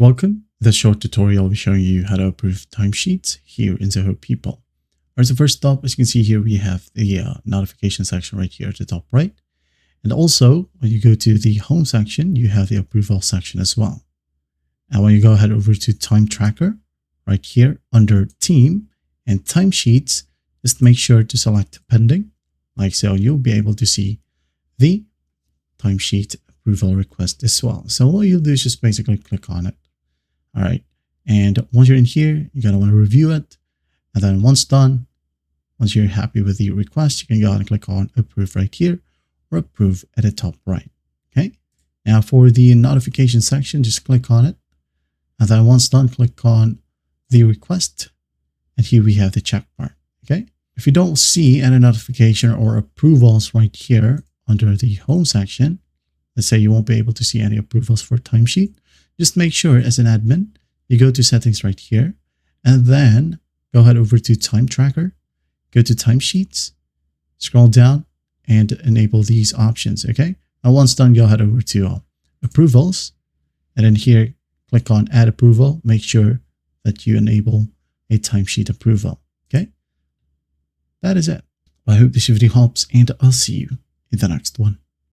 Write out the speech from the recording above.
Welcome. This short tutorial will be showing you how to approve timesheets here in Zoho People. Alright, so first up, as you can see here, we have the notification section right here at the top right. And also, when you go to the home section, you have the approval section as well. And when you go ahead over to time tracker, right here under team and timesheets, just make sure to select pending. Like so, you'll be able to see the timesheet approval request as well. So what you'll do is just basically click on it. All right. And once you're in here, you're going to want to review it. And then once done, once you're happy with the request, you can go ahead and click on approve right here or approve at the top right. Okay. Now for the notification section, just click on it. And then once done, click on the request. And here we have the check mark. Okay. If you don't see any notification or approvals right here under the home section, let's say you won't be able to see any approvals for timesheet, just make sure as an admin, you go to settings right here and then go ahead over to time tracker, go to timesheets, scroll down and enable these options. Okay. Now once done, go ahead over to approvals and then here click on add approval. Make sure that you enable a timesheet approval. Okay. That is it. I hope this video helps and I'll see you in the next one.